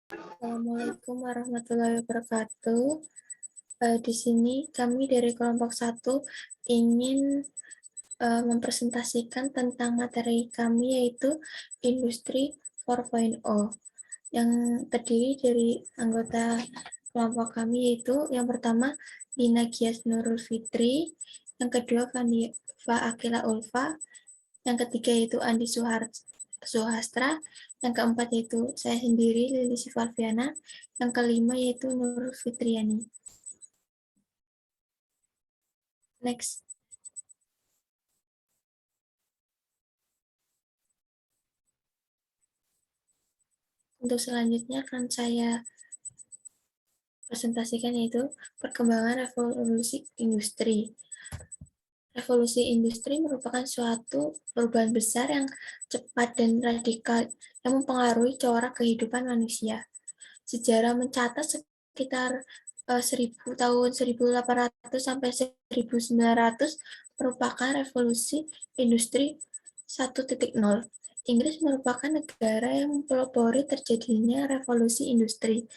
Assalamualaikum warahmatullahi wabarakatuh. Di sini kami dari kelompok 1 ingin mempresentasikan tentang materi kami yaitu Industri 4.0 yang terdiri dari anggota kelompok kami yaitu yang pertama Dina Gias Nurul Fitri, yang kedua Fanifa Akila Ulfa, yang ketiga yaitu Andi Suhastra, yang keempat yaitu saya sendiri Lili Sivalviana, yang kelima yaitu Nurul Fitriani. Next. Untuk selanjutnya akan saya presentasikan yaitu perkembangan revolusi industri. Revolusi industri merupakan suatu perubahan besar yang cepat dan radikal yang mempengaruhi corak kehidupan manusia. Sejarah mencatat sekitar 1800 sampai 1900 merupakan revolusi industri 1.0. Inggris merupakan negara yang mempelopori terjadinya revolusi industri.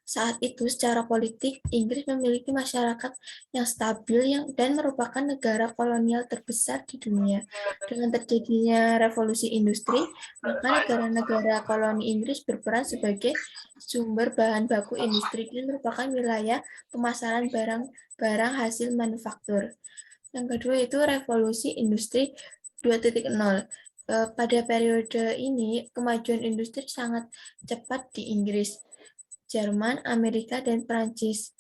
Saat itu secara politik Inggris memiliki masyarakat yang stabil dan merupakan negara kolonial terbesar di dunia. Dengan terjadinya revolusi industri, maka negara-negara koloni Inggris berperan sebagai sumber bahan baku industri dan merupakan wilayah pemasaran barang-barang hasil manufaktur. Yang kedua itu revolusi industri 2.0. Pada periode ini, kemajuan industri sangat cepat di Inggris, Jerman, Amerika, dan Prancis.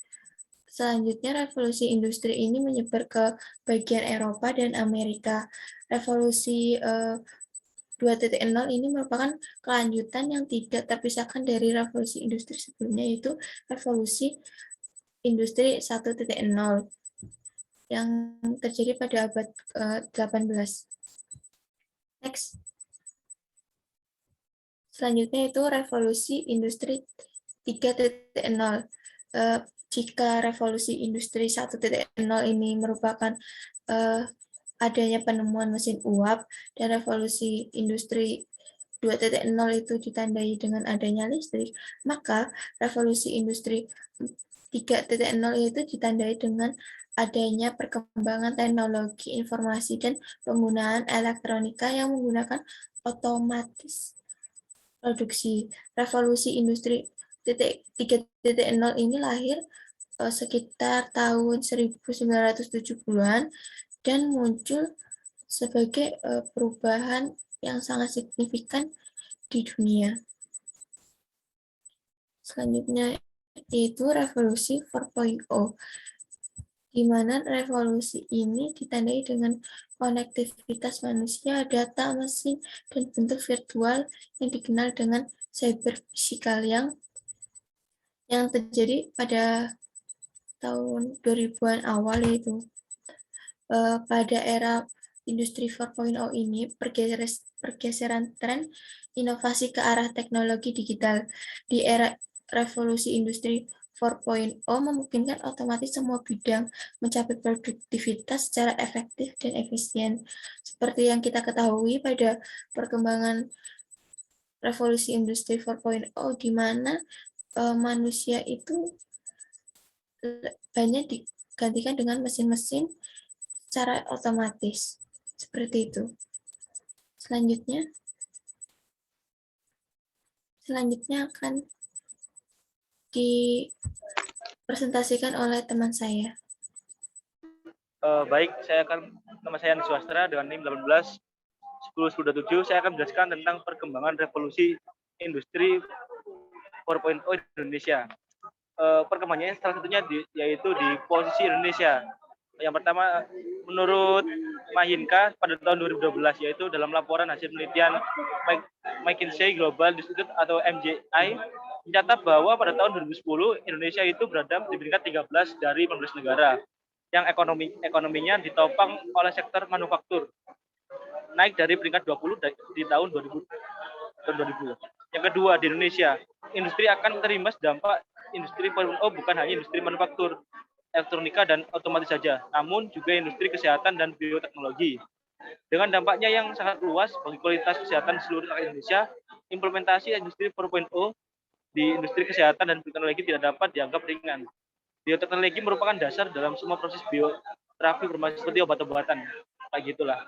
Selanjutnya, revolusi industri ini menyebar ke bagian Eropa dan Amerika. Revolusi 2.0 ini merupakan kelanjutan yang tidak terpisahkan dari revolusi industri sebelumnya, yaitu revolusi industri 1.0 yang terjadi pada abad 18. Next. Selanjutnya itu revolusi industri 3.0. Jika revolusi industri 1.0 ini merupakan adanya penemuan mesin uap dan revolusi industri 2.0 itu ditandai dengan adanya listrik, maka revolusi industri 3.0 itu ditandai dengan adanya perkembangan teknologi informasi dan penggunaan elektronika yang menggunakan otomatis produksi. Revolusi industri 3.0 ini lahir sekitar tahun 1970-an dan muncul sebagai perubahan yang sangat signifikan di dunia. Selanjutnya yaitu revolusi 4.0, di mana revolusi ini ditandai dengan konektivitas manusia, data, mesin, dan bentuk virtual yang dikenal dengan cyberphysical yang terjadi pada tahun 2000-an awal yaitu pada era industri 4.0 ini pergeseran tren inovasi ke arah teknologi digital. Di era revolusi industri 4.0 memungkinkan otomatis semua bidang mencapai produktivitas secara efektif dan efisien. Seperti yang kita ketahui pada perkembangan revolusi industri 4.0 di mana manusia itu banyak digantikan dengan mesin-mesin secara otomatis. Seperti itu. Selanjutnya akan dipresentasikan oleh teman saya. Baik, nama saya Andi Suhastra dengan NIM 18 10 Saya akan menjelaskan tentang perkembangan revolusi industri 4.0 Indonesia. Perkembangannya salah satunya yaitu di posisi Indonesia. Yang pertama, menurut Mahinka pada tahun 2012, yaitu dalam laporan hasil penelitian McKinsey Global Institute atau MGI, mencatat bahwa pada tahun 2010 Indonesia itu berada di peringkat 13 dari 15 negara yang ekonominya ditopang oleh sektor manufaktur, naik dari peringkat 20 di tahun 2000. Yang kedua, di Indonesia, industri akan terimbas dampak industri 4.0 bukan hanya industri manufaktur, elektronika, dan otomatis saja, namun juga industri kesehatan dan bioteknologi. Dengan dampaknya yang sangat luas bagi kualitas kesehatan seluruh rakyat Indonesia, implementasi industri 4.0 di industri kesehatan dan bioteknologi tidak dapat dianggap ringan. Bioteknologi merupakan dasar dalam semua proses bioterapi bermacam seperti obat-obatan. Kayak gitulah.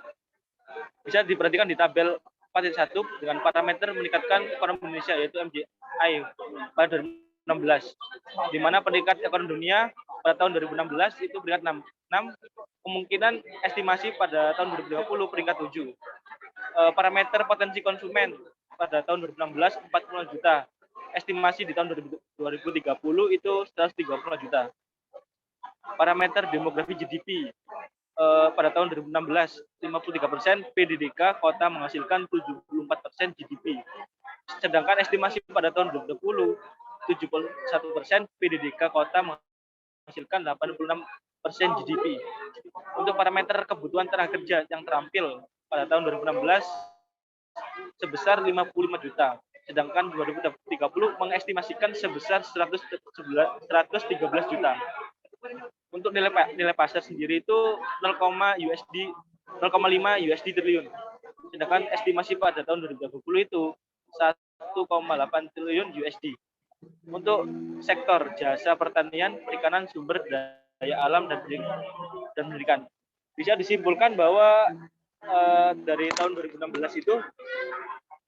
Bisa diperhatikan di tabel 4.1 dengan parameter meningkatkan ekonomi Indonesia yaitu MGI pada 2016, di mana peringkat ekonomi dunia pada tahun 2016 itu peringkat 6, kemungkinan estimasi pada tahun 2020 peringkat 7. Parameter potensi konsumen pada tahun 2016 40 juta, estimasi di tahun 2030 itu 130 juta. Parameter demografi GDP pada tahun 2016 53% PDDK kota menghasilkan 74% GDP. Sedangkan estimasi pada tahun 2020 71% PDDK kota menghasilkan 86% GDP. Untuk parameter kebutuhan tenaga kerja yang terampil pada tahun 2016 sebesar 55 juta. Sedangkan 2030 mengestimasikan sebesar 113 juta. Untuk nilai pasar sendiri itu 0,5 USD triliun. Sedangkan estimasi pada tahun 2020 itu 1,8 triliun USD. Untuk sektor jasa pertanian, perikanan, sumber daya alam dan pendidikan. Bisa disimpulkan bahwa dari tahun 2016 itu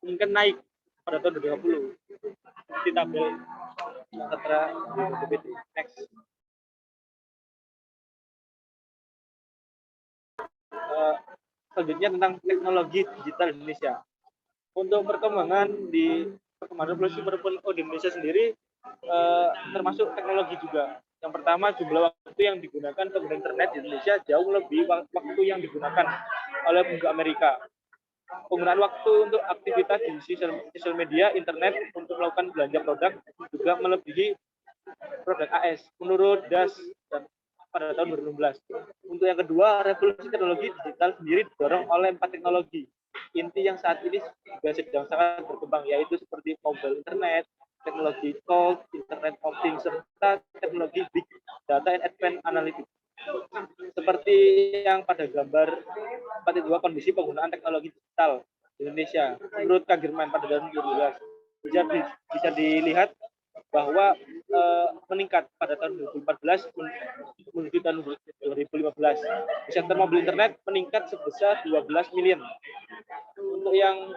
mungkin naik pada tahun 2020 di tabel setelah BPPT. Next. Selanjutnya tentang teknologi digital Indonesia. Untuk perkembangan revolusi 4.0 di Indonesia sendiri termasuk teknologi juga. Yang pertama, jumlah waktu yang digunakan pengguna internet di Indonesia jauh lebih waktu yang digunakan oleh penduduk Amerika. Penggunaan waktu untuk aktivitas di sosial media, internet untuk melakukan belanja produk juga melebihi produk AS menurut DAS pada tahun 2016. Untuk yang kedua, revolusi teknologi digital sendiri didorong oleh 4 teknologi inti yang saat ini juga sedang sangat berkembang, yaitu seperti mobile internet, teknologi cloud, internet of things, serta teknologi big data and advanced analytics. Seperti yang pada gambar 4.2 kondisi penggunaan teknologi digital di Indonesia menurut Kak Girman pada tahun 2012 bisa dilihat bahwa meningkat pada tahun 2014 menuju tahun 2015. Di sektor mobil internet meningkat sebesar 12 miliar. Untuk yang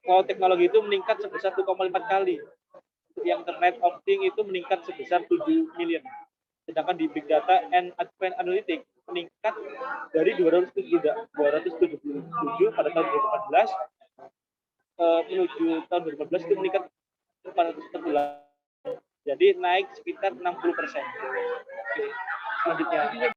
cloud teknologi itu meningkat sebesar 1,5 kali. Untuk yang internet of things itu meningkat sebesar 7 miliar. Sedangkan di big data and advanced analytics meningkat dari 277 pada tahun 2014 menuju tahun 2015 itu meningkat 414. Jadi naik sekitar 60%. Oke, selanjutnya.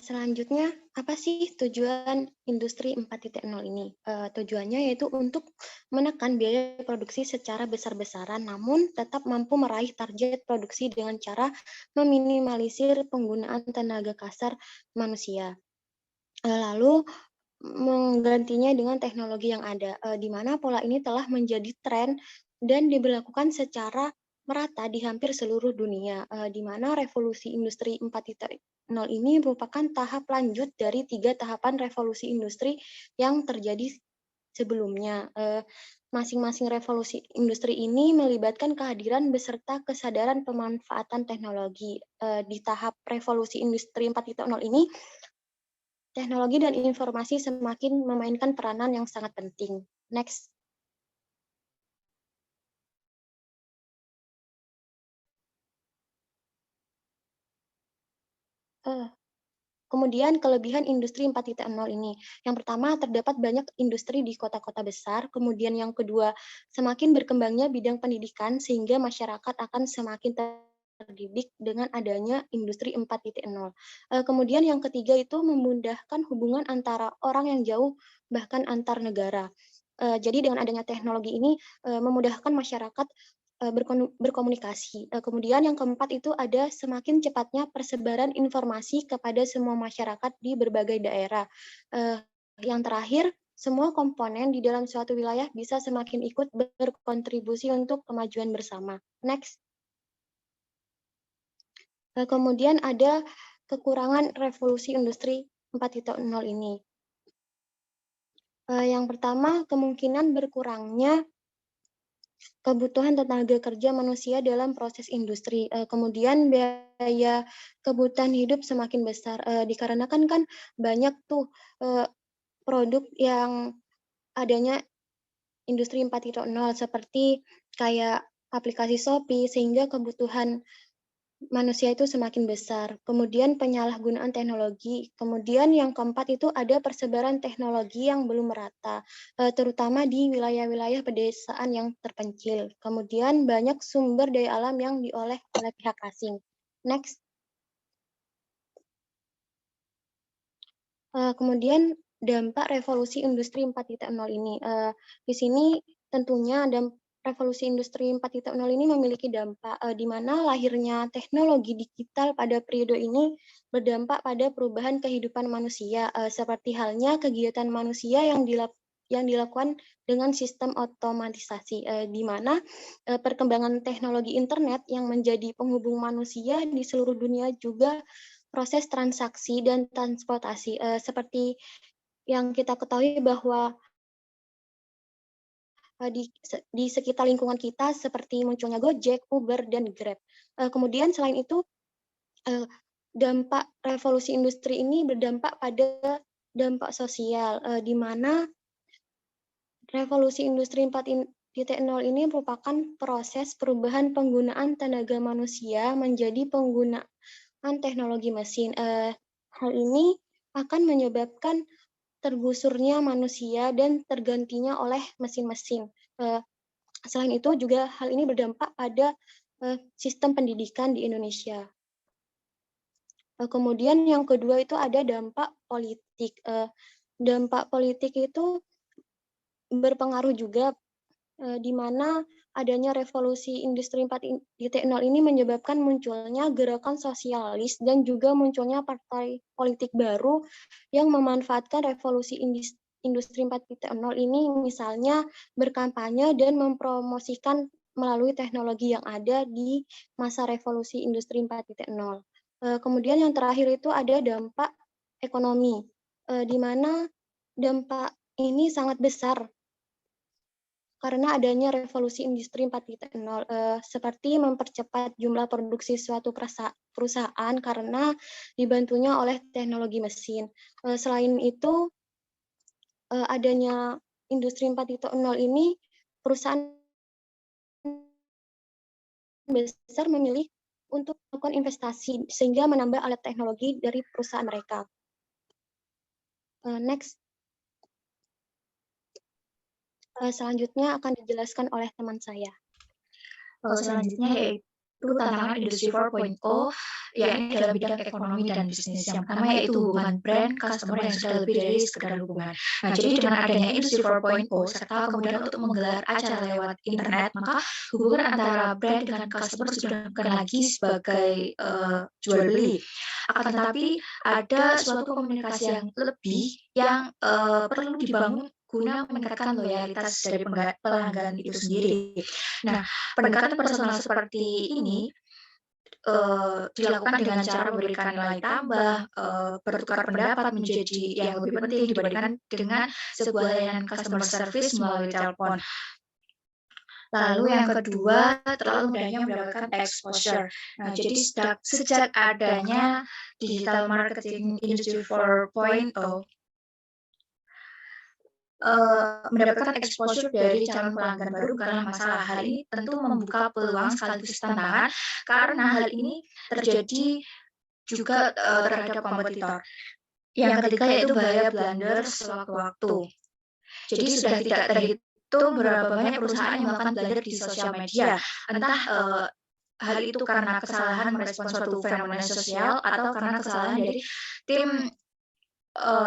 Selanjutnya, apa sih tujuan industri 4.0 ini? Tujuannya yaitu untuk menekan biaya produksi secara besar-besaran, namun tetap mampu meraih target produksi dengan cara meminimalisir penggunaan tenaga kasar manusia. Lalu menggantinya dengan teknologi yang ada, di mana pola ini telah menjadi tren dan diberlakukan secara merata di hampir seluruh dunia, di mana revolusi industri 4.0 ini merupakan tahap lanjut dari 3 tahapan revolusi industri yang terjadi sebelumnya. Masing-masing revolusi industri ini melibatkan kehadiran beserta kesadaran pemanfaatan teknologi. Di tahap revolusi industri 4.0 ini, teknologi dan informasi semakin memainkan peranan yang sangat penting. Next. Kemudian kelebihan industri 4.0 ini. Yang pertama, terdapat banyak industri di kota-kota besar. Kemudian yang kedua, semakin berkembangnya bidang pendidikan sehingga masyarakat akan semakin terdidik dengan adanya industri 4.0. Kemudian yang ketiga itu memudahkan hubungan antara orang yang jauh bahkan antar negara. Jadi dengan adanya teknologi ini memudahkan masyarakat berkomunikasi. Kemudian yang keempat itu ada semakin cepatnya persebaran informasi kepada semua masyarakat di berbagai daerah. Yang terakhir, semua komponen di dalam suatu wilayah bisa semakin ikut berkontribusi untuk kemajuan bersama. Next. Kemudian ada kekurangan revolusi industri 4.0 ini. Yang pertama, kemungkinan berkurangnya kebutuhan tenaga kerja manusia dalam proses industri. Kemudian biaya kebutuhan hidup semakin besar, dikarenakan kan banyak tuh produk yang adanya industri 4.0 seperti kayak aplikasi Shopee, sehingga kebutuhan manusia itu semakin besar. Kemudian penyalahgunaan teknologi. Kemudian yang keempat itu ada persebaran teknologi yang belum merata, terutama di wilayah-wilayah pedesaan yang terpencil. Kemudian banyak sumber daya alam yang diolah oleh pihak asing. Next. Kemudian dampak revolusi industri 4.0 ini. Di sini tentunya revolusi industri 4.0 ini memiliki dampak di mana lahirnya teknologi digital pada periode ini berdampak pada perubahan kehidupan manusia, seperti halnya kegiatan manusia yang dilakukan dengan sistem otomatisasi, di mana perkembangan teknologi internet yang menjadi penghubung manusia di seluruh dunia juga proses transaksi dan transportasi, seperti yang kita ketahui bahwa di sekitar lingkungan kita seperti munculnya Gojek, Uber, dan Grab. Kemudian selain itu, dampak revolusi industri ini berdampak pada dampak sosial, di mana revolusi industri 4.0 ini merupakan proses perubahan penggunaan tenaga manusia menjadi penggunaan teknologi mesin. Hal ini akan menyebabkan tergusurnya manusia dan tergantinya oleh mesin-mesin. Selain itu juga hal ini berdampak pada sistem pendidikan di Indonesia. Kemudian yang kedua itu ada dampak politik. Dampak politik itu berpengaruh juga, di mana adanya revolusi industri 4.0 ini menyebabkan munculnya gerakan sosialis dan juga munculnya partai politik baru yang memanfaatkan revolusi industri 4.0 ini, misalnya berkampanye dan mempromosikan melalui teknologi yang ada di masa revolusi industri 4.0. Kemudian yang terakhir itu ada dampak ekonomi, di mana dampak ini sangat besar karena adanya revolusi industri 4.0, seperti mempercepat jumlah produksi suatu perusahaan karena dibantunya oleh teknologi mesin. Selain itu, adanya industri 4.0 ini, perusahaan besar memilih untuk melakukan investasi sehingga menambah alat teknologi dari perusahaan mereka. Next. Selanjutnya akan dijelaskan oleh teman saya. Selanjutnya yaitu tantangan industri 4.0, yakni dalam bidang ekonomi dan bisnis. Yang pertama yaitu hubungan brand, customer yang sudah lebih dari sekedar hubungan. Nah, jadi dengan adanya industri 4.0 serta kemudian untuk menggelar acara lewat internet, maka hubungan antara brand dengan customer sudah bukan lagi sebagai jual beli. Akan tetapi ada suatu komunikasi yang lebih yang perlu dibangun guna meningkatkan loyalitas dari pelanggan itu sendiri. Nah, pendekatan personal seperti ini dilakukan dengan cara memberikan nilai tambah, bertukar pendapat menjadi yang lebih penting dibandingkan dengan sebuah layanan customer service melalui telepon. Lalu yang kedua, terlalu mudahnya mendapatkan exposure. Nah, jadi sejak adanya digital marketing industry 4.0, mendapatkan exposure dari calon pelanggan baru bukanlah masalah. Hal ini tentu membuka peluang sekaligus tantangan karena hal ini terjadi juga terhadap kompetitor. Yang ketiga yaitu bahaya blunder sewaktu-waktu. Jadi sudah tidak terhitung berapa banyak perusahaan yang melakukan blunder di sosial media. Entah hal itu karena kesalahan merespons suatu fenomena sosial atau karena kesalahan dari tim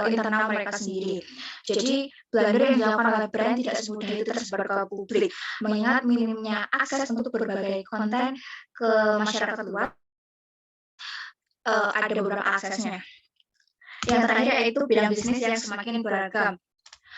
internal mereka sendiri. Jadi, blunder yang dilakukan oleh brand tidak semudah itu tersebar ke publik. Mengingat minimnya akses untuk berbagai konten ke masyarakat luas, ada beberapa aksesnya. Yang terakhir yaitu bidang bisnis yang semakin beragam.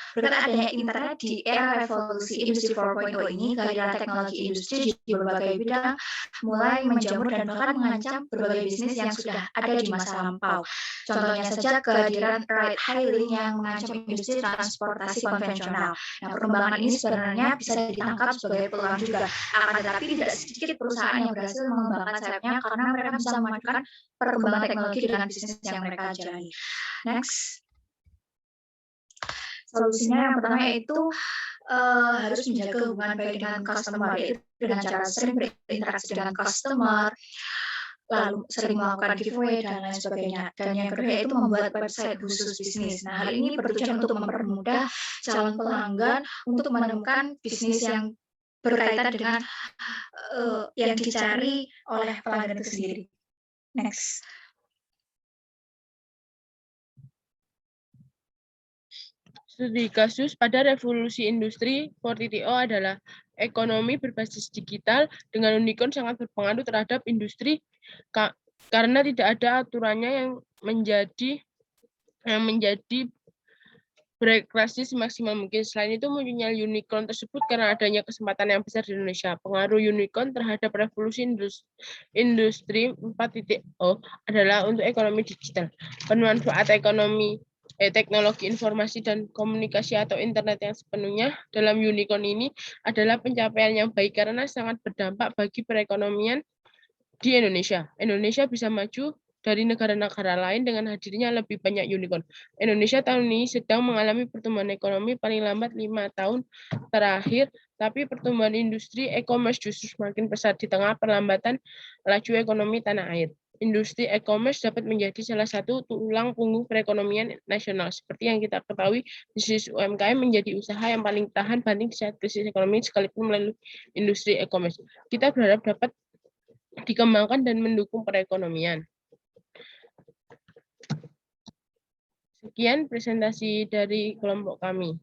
Berkat adanya internet di era revolusi industri 4.0 ini, kehadiran teknologi industri di berbagai bidang mulai menjamur dan bahkan mengancam berbagai bisnis yang sudah ada di masa lampau. Contohnya saja kehadiran ride hailing yang mengancam industri transportasi konvensional. Nah, perkembangan ini sebenarnya bisa ditangkap sebagai peluang juga. Akan tetapi tidak sedikit perusahaan yang berhasil mengembangkan sayapnya karena mereka bisa memadukan perkembangan teknologi dengan bisnis yang mereka jalani. Next. Solusinya yang pertama yaitu harus menjaga hubungan baik dengan customer, yaitu dengan cara sering berinteraksi dengan customer, lalu sering melakukan giveaway dan lain sebagainya. Dan yang kedua yaitu membuat website khusus bisnis. Nah, hal ini bertujuan untuk mempermudah calon pelanggan untuk menemukan bisnis yang berkaitan dengan yang dicari oleh pelanggan itu sendiri. Next. Studi kasus pada revolusi industri 4.0 adalah ekonomi berbasis digital dengan unicorn sangat berpengaruh terhadap industri karena tidak ada aturannya yang menjadi berekspresi semaksimal mungkin. Selain itu, munculnya unicorn tersebut karena adanya kesempatan yang besar di Indonesia. Pengaruh unicorn terhadap revolusi industri 4.0 adalah untuk ekonomi digital. Bermanfaat teknologi informasi dan komunikasi atau internet yang sepenuhnya dalam unicorn ini adalah pencapaian yang baik karena sangat berdampak bagi perekonomian di Indonesia. Indonesia bisa maju dari negara-negara lain dengan hadirnya lebih banyak unicorn. Indonesia tahun ini sedang mengalami pertumbuhan ekonomi paling lambat 5 tahun terakhir, tapi pertumbuhan industri e-commerce justru semakin pesat di tengah perlambatan laju ekonomi tanah air. Industri e-commerce dapat menjadi salah satu tulang punggung perekonomian nasional. Seperti yang kita ketahui, bisnis UMKM menjadi usaha yang paling tahan banting saat krisis ekonomi sekalipun melalui industri e-commerce. Kita berharap dapat dikembangkan dan mendukung perekonomian. Sekian presentasi dari kelompok kami.